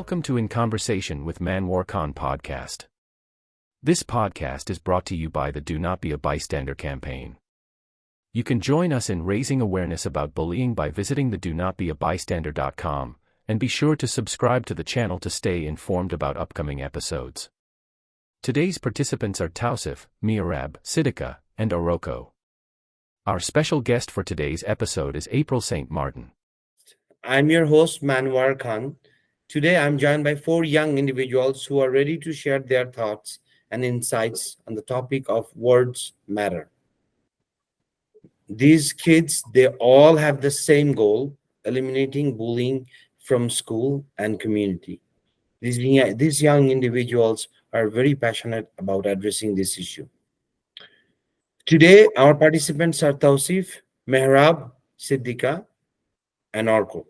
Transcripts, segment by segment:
Welcome to In Conversation with MANWAR podcast. This podcast is brought to you by the Do Not Be a Bystander campaign. You can join us in raising awareness about bullying by visiting the donotbeabystander.com, and be sure to subscribe to the channel to stay informed about upcoming episodes. Today's participants are Tausif, Miarab, Sidika, and Oroko. Our special guest for today's episode is April St. Martin. I'm your host, Manwar Khan. Today, I'm joined by four young individuals who are ready to share their thoughts and insights on the topic of words matter. These kids, they all have the same goal, eliminating bullying from school and community. These young individuals are very passionate about addressing this issue. Today, our participants are Tausif, Mehrab, Siddika, and Orko.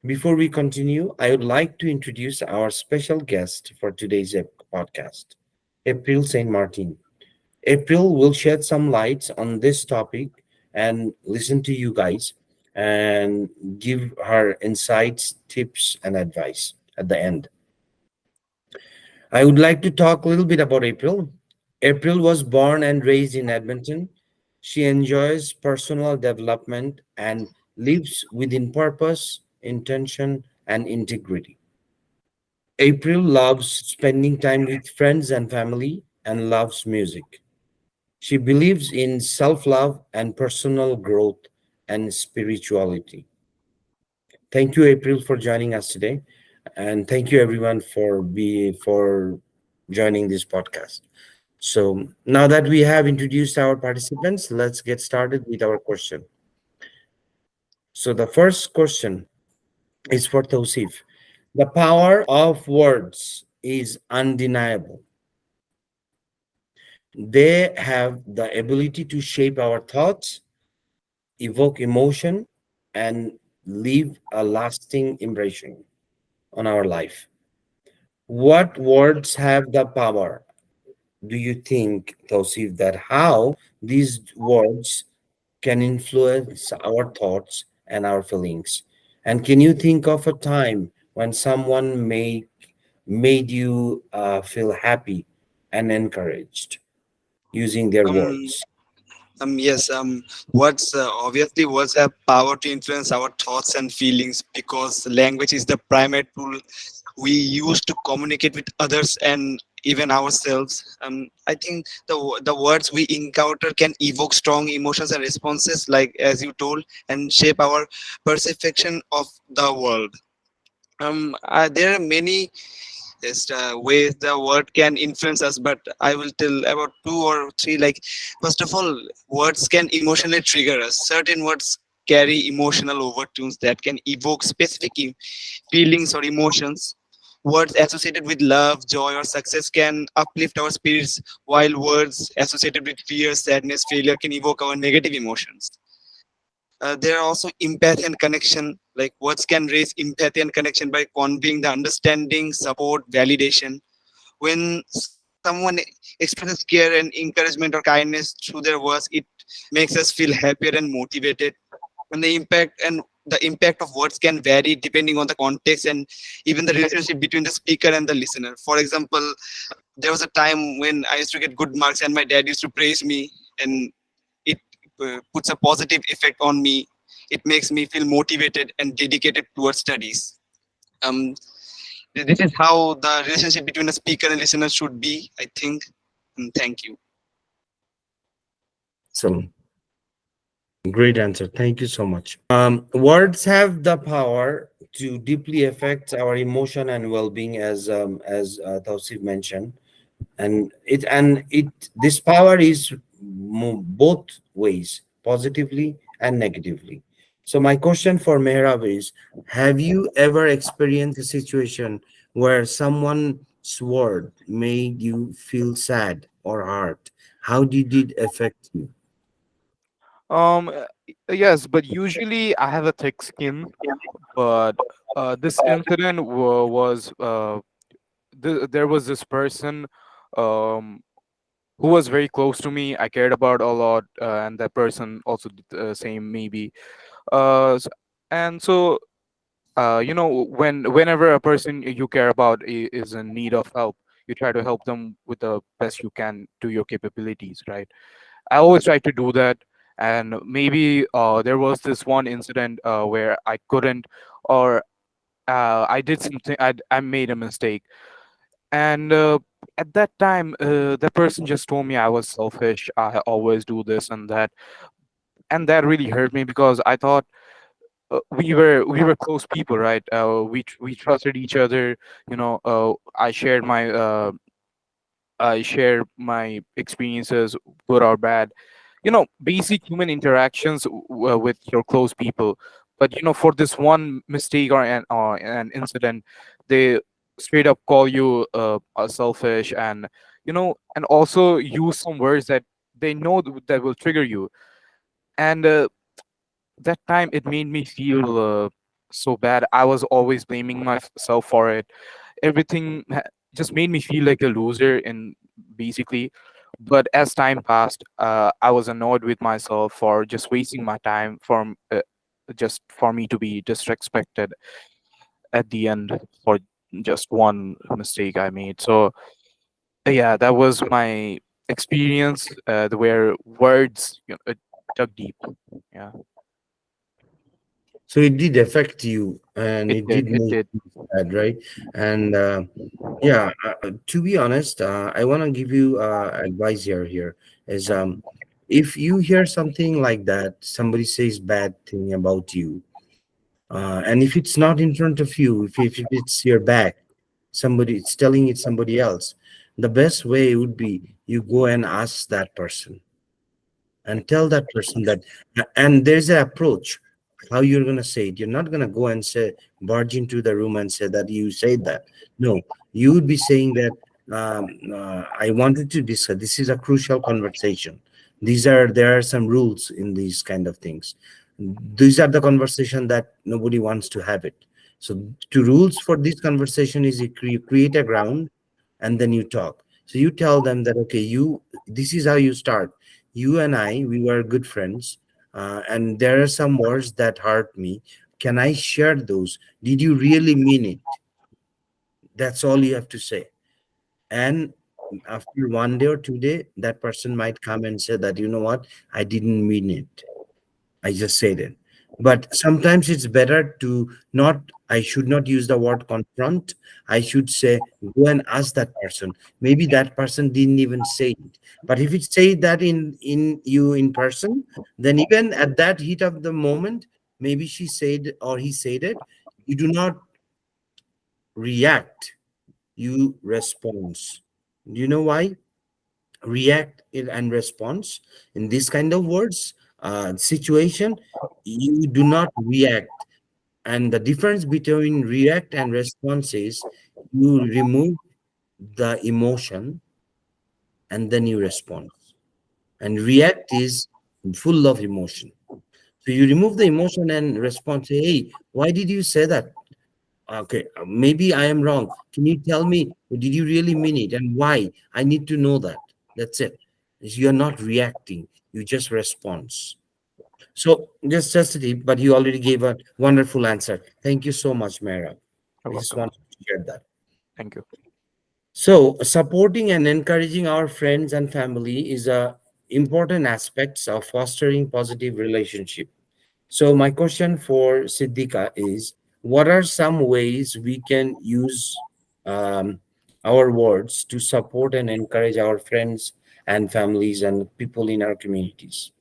Before we continue, I would like to introduce our special guest for today's podcast, April St. Martin. April will shed some lights on this topic and listen to you guys and give her insights, tips, and advice at the end. I would like to talk a little bit about April. April was born and raised in Edmonton. She enjoys personal development and lives within purpose, intention, and integrity. April loves spending time with friends and family and loves music. She believes in self love and personal growth and spirituality. Thank you, April, for joining us today. And thank you, everyone, for joining this podcast. So now that we have introduced our participants, let's get started with our question. So the first question is for Tausif. The power of words is undeniable. They have the ability to shape our thoughts, evoke emotion, and leave a lasting impression on our life. What words have the power? Do you think, Tausif, that how these words can influence our thoughts and our feelings? And can you think of a time when someone made you feel happy and encouraged using their Um, words? yes. Words obviously words have power to influence our thoughts and feelings because language is the primary tool we use to communicate with others and even ourselves. I think the words we encounter can evoke strong emotions and responses, like as you told, and shape our perception of the world. There are many just ways the word can influence us, but I will tell about two or three. Like, first of all, words can emotionally trigger us. Certain words carry emotional overtones that can evoke specific feelings or emotions. Words associated with love, joy, or success can uplift our spirits, while words associated with fear, sadness, failure can evoke our negative emotions. There are also empathy and connection. Like, words can raise empathy and connection by conveying the understanding, support, validation. When someone expresses care and encouragement or kindness through their words, it makes us feel happier and motivated. And the impact of words can vary depending on the context and even the relationship between the speaker and the listener. For example, there was a time when I used to get good marks and my dad used to praise me, and it puts a positive effect on me. It makes me feel motivated and dedicated towards studies. um this is how the relationship between a speaker and listener should be, I think. And thank you. So, great answer. Thank you so much. Words have the power to deeply affect our emotion and well-being, as Tausif mentioned, and it this power is both ways, positively and negatively. So my question for Mehrab is, have you ever experienced a situation where someone's word made you feel sad or hurt? How did it affect you? Um, uh, yes, but usually I have a thick skin. But this incident was there was this person um, who was very close to me. I cared about a lot, and that person also did the same, maybe. Uh, s- and so whenever a person you care about is in need of help, you try to help them with the best you can to your capabilities, right? I always try to do that. And maybe there was this one incident where I couldn't, or I did something, I made a mistake. And at that time, the person just told me I was selfish, I always do this and that. And that really hurt me because I thought we were close people, right? We trusted each other. I share my experiences, good or bad. Basic human interactions with your close people. But for this one mistake or an incident, they straight up call you selfish, and also use some words that they know that will trigger you. And that time it made me feel so bad. I was always blaming myself for it. Everything just made me feel like a loser, and basically. But as time passed, I was annoyed with myself for just wasting my time, just for me to be disrespected at the end for just one mistake I made. So yeah, that was my experience, where words dug deep. Yeah, So it did affect you, and it it did. did It make did. you sad, right? And yeah, to be honest, I want to give you advice here is if you hear something like that, somebody says bad thing about you, and if it's not in front of you, if it's your back, somebody it's telling it somebody else, the best way would be you go and ask that person and tell that person that. And there's an approach how you're going to say it. You're not going to go and say, barge into the room and say that you said that. No, you would be saying that, I wanted to discuss, this is a crucial conversation. There are some rules in these kind of things. These are the conversation that nobody wants to have it. So the rules for this conversation is you create a ground, and then you talk. So you tell them that, okay, this is how you start. You and I, we were good friends, and there are some words that hurt me. Can I share those? Did you really mean it? That's all you have to say. And after 1 day or 2 day, that person might come and say that, you know what, I didn't mean it, I just said it. But sometimes it's better to not, I should not use the word confront. I should say, go and ask that person. Maybe that person didn't even say it. But if it say that in you in person, then even at that heat of the moment, maybe she said or he said it, you do not react, you respond. Do you know why? And response in this kind of words situation, you do not react. And the difference between react and response is you remove the emotion and then you respond. And react is full of emotion. So you remove the emotion and respond, say, hey, why did you say that? Okay, maybe I am wrong. Can you tell me, did you really mean it and why? I need to know that. That's it. You're not reacting, you just respond. So just a tip, but you already gave a wonderful answer. Thank you so much, Mara. I You're just welcome. wanted to share that. Thank you. So supporting and encouraging our friends and family is a important aspects of fostering positive relationship. So my question for Siddhika is, what are some ways we can use um, our words to support and encourage our friends and families and people in our communities?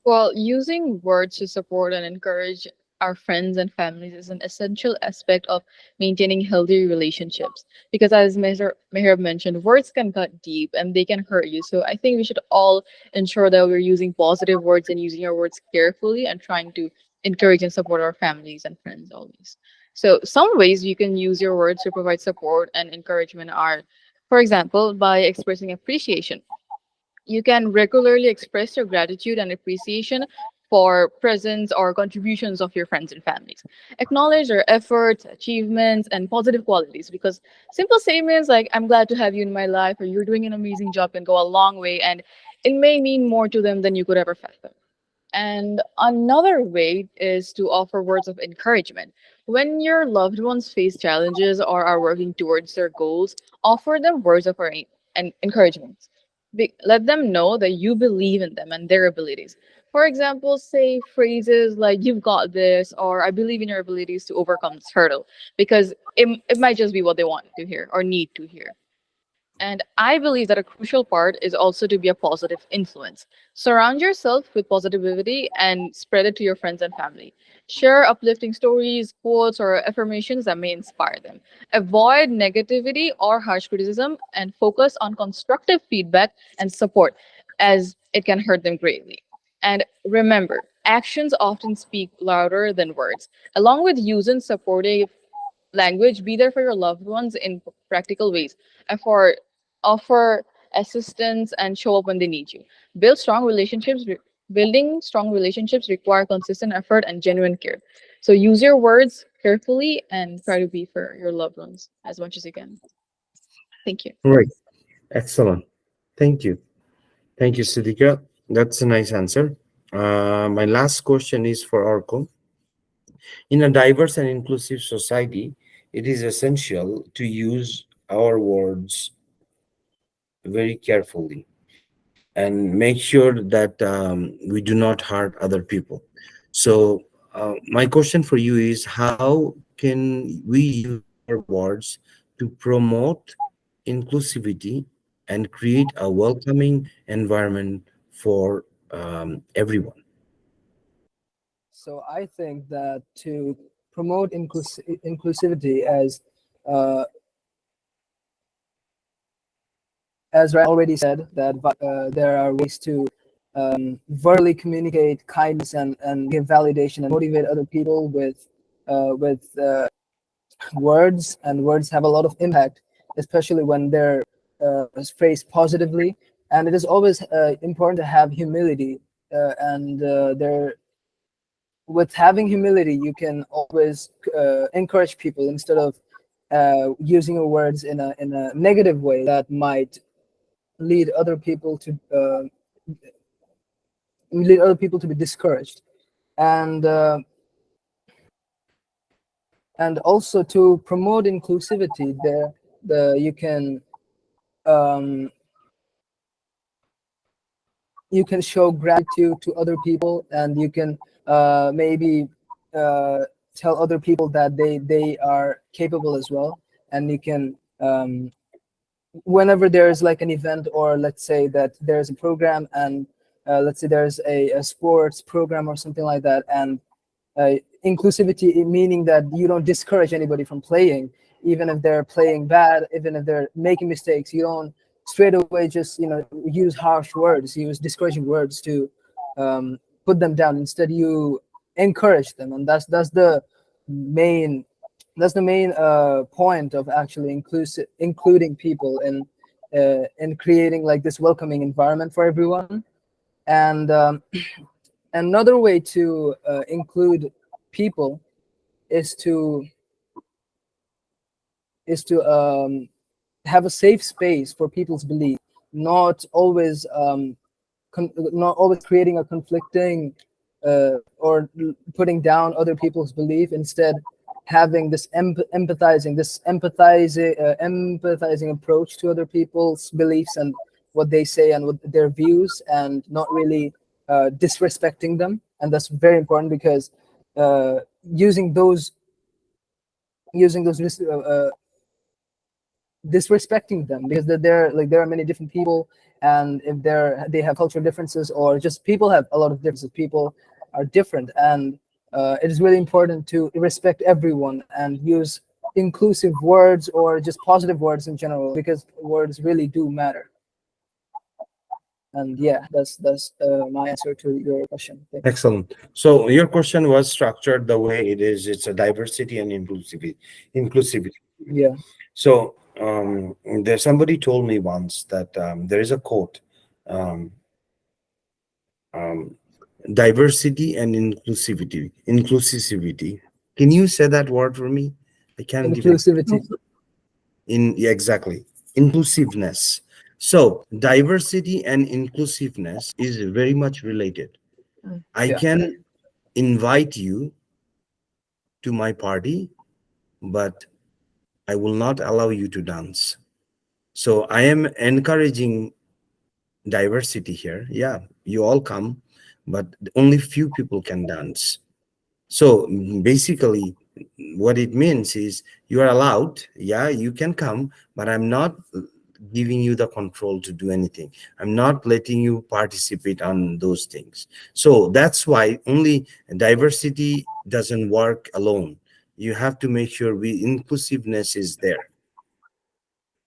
Well, using words to support and encourage our friends and families is an essential aspect of maintaining healthy relationships. Because as Meher mentioned, words can cut deep and they can hurt you. So I think we should all ensure that we're using positive words and using our words carefully and trying to encourage and support our families and friends always. So some ways you can use your words to provide support and encouragement are, for example, by expressing appreciation. You can regularly express your gratitude and appreciation for presence or contributions of your friends and families. Acknowledge their efforts, achievements, and positive qualities because simple statements like, I'm glad to have you in my life, or you're doing an amazing job can go a long way, and it may mean more to them than you could ever fathom. And another way is to offer words of encouragement. When your loved ones face challenges or are working towards their goals, offer them words of and encouragement. Let them know that you believe in them and their abilities. For example, say phrases like, "You've got this," or "I believe in your abilities to overcome this hurdle," because it might just be what they want to hear or need to hear. And I believe that a crucial part is also to be a positive influence. Surround yourself with positivity and spread it to your friends and family. Share uplifting stories, quotes, or affirmations that may inspire them. Avoid negativity or harsh criticism and focus on constructive feedback and support, as it can hurt them greatly. And remember, actions often speak louder than words. Along with using supportive language, be there for your loved ones in practical ways. Offer, offer assistance and show up when they need you. Build strong relationships. Building strong relationships require consistent effort and genuine care. So use your words carefully and try to be for your loved ones as much as you can. Thank you. Right. Excellent. Thank you. Thank you, Sidika. That's a nice answer. My last question is for Orko. In a diverse and inclusive society, it is essential to use our words very carefully and make sure that we do not hurt other people. So, my question for you is, how can we use our words to promote inclusivity and create a welcoming environment for everyone? So I think that to promote inclusivity, uh, as Ryan already said, that there are ways to verbally communicate kindness and give validation and motivate other people with words, and words have a lot of impact, especially when they're phrased positively. And it is always important to have humility, and there with having humility, you can always encourage people instead of using your words in a negative way that might lead other people to be discouraged. And and also to promote inclusivity, the um, you can show gratitude to other people, and you can maybe uh, tell other people that they are capable as well. And you can whenever there's like an event, or let's say that there's a program, and let's say there's a sports program or something like that, and uh, inclusivity meaning that you don't discourage anybody from playing, even if they're playing bad, even if they're making mistakes. You don't straight away just use harsh words, use discouraging words to um, put them down. Instead, you encourage them, and that's the main point of actually including people in creating like this welcoming environment for everyone. And another way to include people is to have a safe space for people's belief, not always not always creating a conflicting or putting down other people's belief. Instead, having this empathizing approach to other people's beliefs and what they say and what their views, and not really disrespecting them. And that's very important, because uh, using those using those disrespecting them, because they're like, there are many different people, and if they have cultural differences, or just people have a lot of differences, people are different. And it is really important to respect everyone and use inclusive words, or just positive words in general, because words really do matter. And yeah, that's my answer to your question. Thank you. Excellent. So your question was structured the way it is. It's a diversity and inclusivity. Inclusivity. Yeah. So there's somebody told me once that there is a quote, um, um, diversity and inclusivity. Inclusivity. Can you say that word for me? I can't even. Inclusivity. Yeah, exactly. Inclusiveness. So diversity and inclusiveness is very much related. I Yeah. can invite you to my party, but I will not allow you to dance. So I am encouraging diversity here. Yeah, you all come, but only few people can dance. So basically, what it means is you are allowed, yeah, you can come, but I'm not giving you the control to do anything. I'm not letting you participate on those things. So that's why only diversity doesn't work alone. You have to make sure we inclusiveness is there,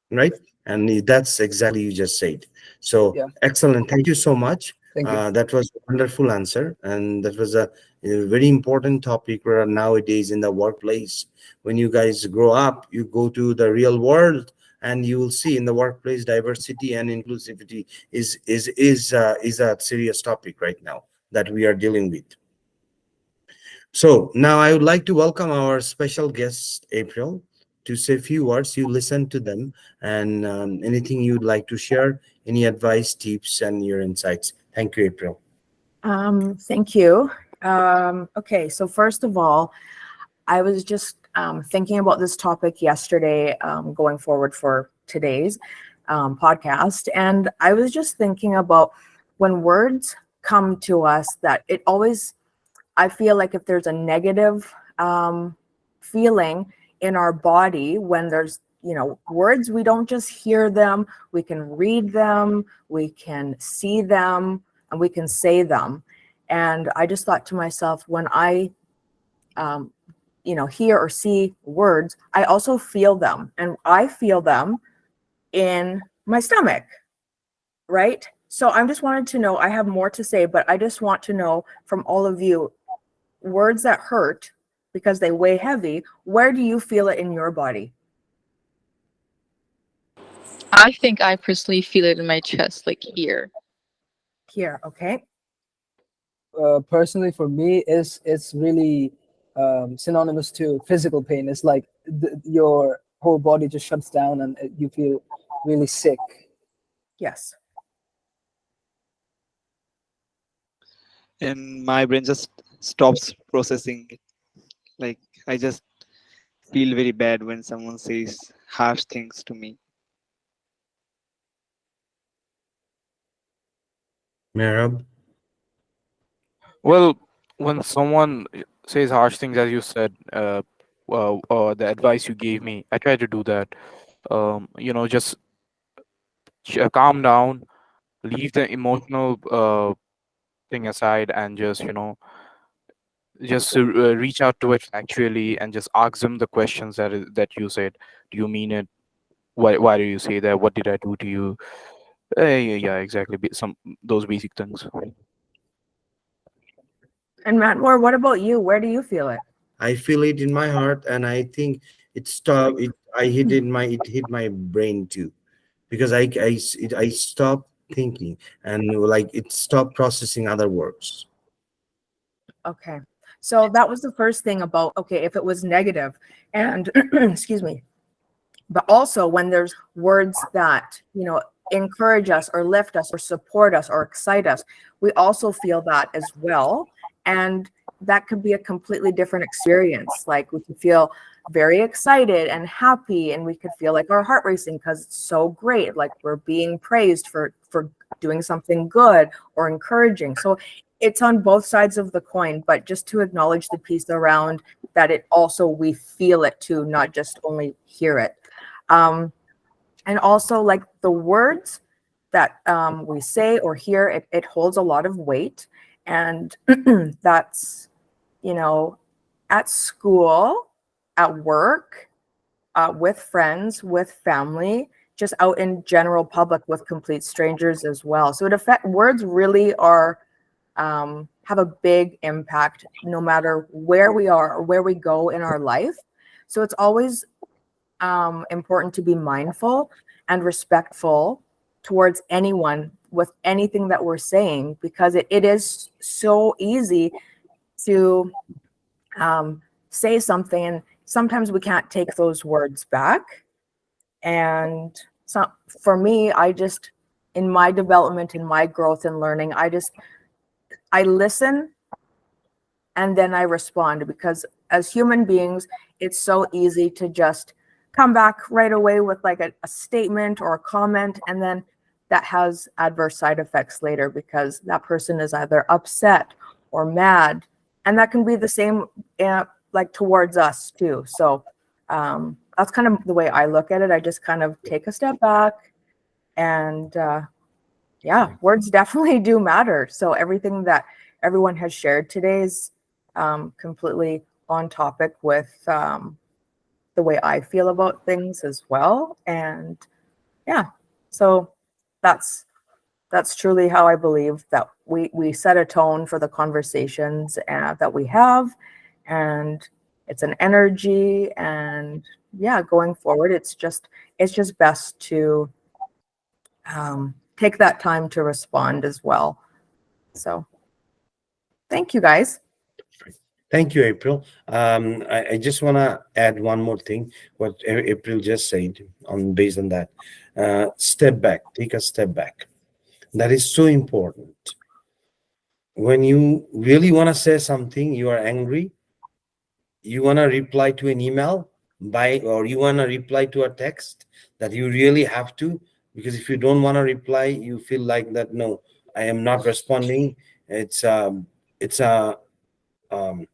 right? And that's exactly you just said. So Yeah, excellent, thank you so much. thank you. That was a wonderful answer, and that was a very important topic where nowadays in the workplace, when you guys grow up, you go to the real world, and you will see in the workplace diversity and inclusivity is a serious topic right now that we are dealing with. So now I would like to welcome our special guest, April, to say a few words. You listen to them, and anything you'd like to share, any advice, tips, and your insights. Thank you, April. Thank you. Okay, so first of all, I was just thinking about this topic yesterday, going forward for today's podcast, and I was just thinking about when words come to us that it always, I feel like if there's a negative feeling in our body when there's, words, we don't just hear them, we can read them, we can see them, and we can say them. And I just thought to myself, when I, hear or see words, I also feel them, and I feel them in my stomach, right? So I just wanted to know, I have more to say, but I just want to know from all of you, words that hurt because they weigh heavy, where do you feel it in your body? I think I personally feel it in my chest, like here. Here, okay. Personally, for me, is it's really synonymous to physical pain. It's like your whole body just shuts down and you feel really sick. Yes. And my brain just stops processing it. Like I just feel very bad when someone says harsh things to me. Merab. Well, when someone says harsh things, as you said, the advice you gave me, I try to do that. Just calm down, leave the emotional thing aside, and just reach out to it actually, and just ask them the questions that you said. Do you mean it? Why do you say that? What did I do to you? Yeah, yeah, exactly. Some those basic things. And Manwar, what about you? Where do you feel it? I feel it in my heart, and I think it stopped. It hit my brain too, because I stopped thinking, and like it stopped processing other words. Okay. So that was the first thing about, okay, if it was negative and excuse me, but also when there's words that, encourage us or lift us or support us or excite us, we also feel that as well. And that could be a completely different experience. Like we could feel very excited and happy, and we could feel like our heart racing because it's so great, like we're being praised for doing something good or encouraging. So it's on both sides of the coin, but just to acknowledge the piece around that, it also, we feel it too, not just only hear it. And also, like the words that we say or hear, it holds a lot of weight. And that's, at school, at work, with friends, with family, just out in general public with complete strangers as well. So words really are, have a big impact no matter where we are or where we go in our life. So it's always important to be mindful and respectful towards anyone with anything that we're saying, because it is so easy to say something, and sometimes we can't take those words back. And so for me, I just, in my development, in my growth and learning, I listen and then I respond, because as human beings, it's so easy to just come back right away with like a statement or a comment, and then that has adverse side effects later because that person is either upset or mad, and that can be the same like towards us too. So that's kind of the way I look at it. I just kind of take a step back, and yeah, words definitely do matter. So everything that everyone has shared today is completely on topic with the way I feel about things as well. And yeah, so that's truly how I believe that we set a tone for the conversations that we have, and it's an energy. And yeah, going forward, it's just best to take that time to respond as well. So thank you guys. Thank you, April. I just want to add one more thing. What April just said on based on that, step back. Take a step back. That is so important. When you really want to say something, you are angry. You want to reply to an email or you want to reply to a text that you really have to, because if you don't want to reply, you feel like that. No, I am not responding. It's a um,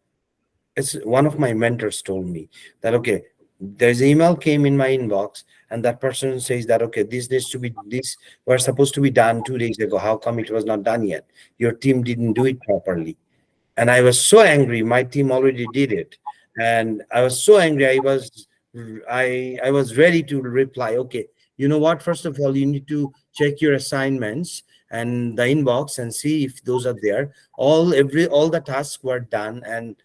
it's one of my mentors told me that, okay, there's email came in my inbox and that person says that, okay, this needs to be, this was supposed to be done 2 days ago, how come it was not done yet? Your team didn't do it properly. And I was so angry, my team already did it, and I was so angry, I was ready to reply, okay, you know what, first of all, you need to check your assignments and the inbox and see if those are there. All the tasks were done, and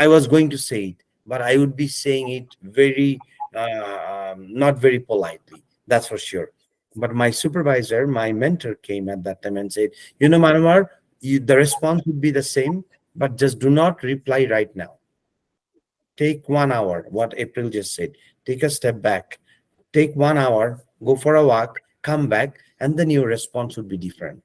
I was going to say it, but I would be saying it very not very politely, that's for sure. But my supervisor, my mentor, came at that time and said, you know, Manwar, the response would be the same, but just do not reply right now. Take 1 hour, what April just said. Take a step back. Take 1 hour, go for a walk, come back, and then your response would be different.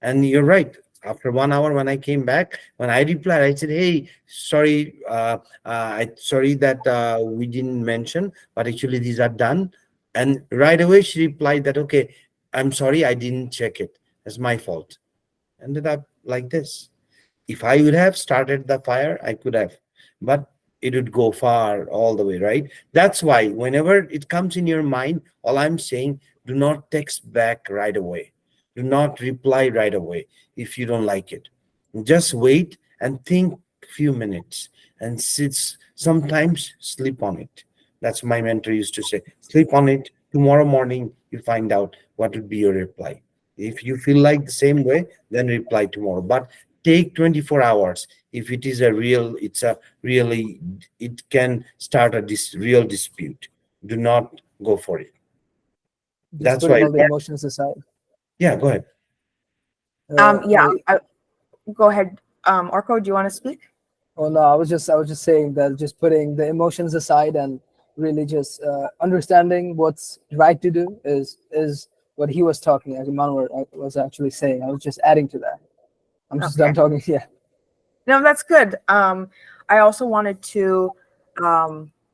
And you're right. After 1 hour, when I came back, when I replied, I said, "Hey, sorry, sorry that we didn't mention, but actually these are done." And right away, she replied that, "Okay, I'm sorry, I didn't check it. It's my fault." Ended up like this. If I would have started the fire, I could have, but it would go far all the way, right? That's why whenever it comes in your mind, all I'm saying, do not text back right away. Do not reply right away if you don't like it. Just wait and think few minutes and sometimes sleep on it. That's my mentor used to say. Sleep on it. Tomorrow morning, you find out what would be your reply. If you feel like the same way, then reply tomorrow. But take 24 hours. If it is it can start a real dispute. Do not go for it. Just That's putting why. all the emotions aside. Yeah, go ahead. Yeah, go ahead. Orko, do you want to speak? Oh no, I was just saying that just putting the emotions aside and really just understanding what's right to do is what he was talking, as Manwar was actually saying. I was just adding to that. I'm just done talking. Yeah. No, that's good. I also wanted to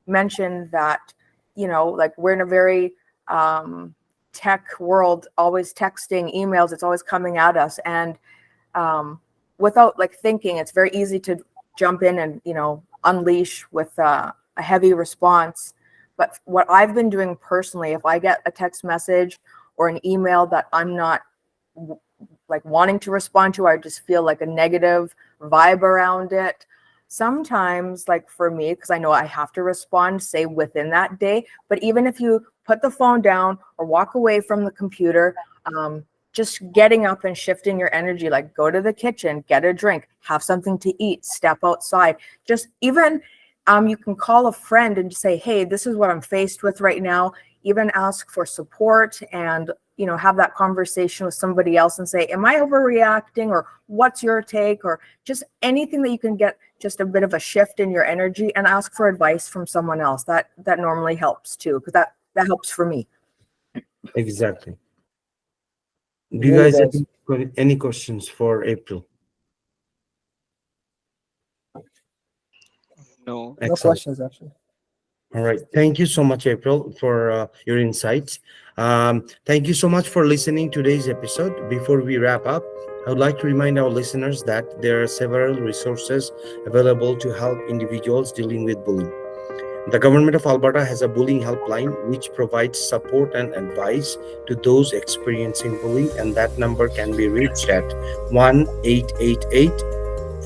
mention that, you know, like we're in a very tech world, always texting, emails, it's always coming at us. And without like thinking, it's very easy to jump in and, you know, unleash with a heavy response. But what I've been doing personally, if I get a text message or an email that I'm not like wanting to respond to, I just feel like a negative vibe around it. Sometimes, like for me, because I know I have to respond, say within that day, but even if you put the phone down or walk away from the computer, just getting up and shifting your energy, like go to the kitchen, get a drink, have something to eat, step outside, just even you can call a friend and say, hey, this is what I'm faced with right now. Even ask for support and, you know, have that conversation with somebody else and say, am I overreacting, or what's your take, or just anything that you can get just a bit of a shift in your energy, and ask for advice from someone else. That normally helps too, because that helps for me. Exactly. Do It you really guys have does. any questions for April? No. No Excellent. questions actually. All right. Thank you so much, April, for your insights. Thank you so much for listening to today's episode. Before we wrap up, I would like to remind our listeners that there are several resources available to help individuals dealing with bullying. The Government of Alberta has a bullying helpline which provides support and advice to those experiencing bullying, and that number can be reached at 1-888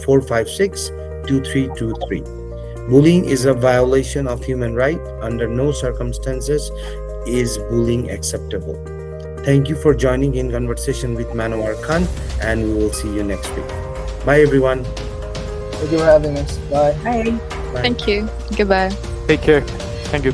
456 2323. Bullying is a violation of human rights. Under no circumstances is bullying acceptable. Thank you for joining in conversation with Manwar Khan, and we will see you next week. Bye, everyone. Thank you for having us. Bye. Bye. Bye. Thank you. Goodbye. Take care. Thank you.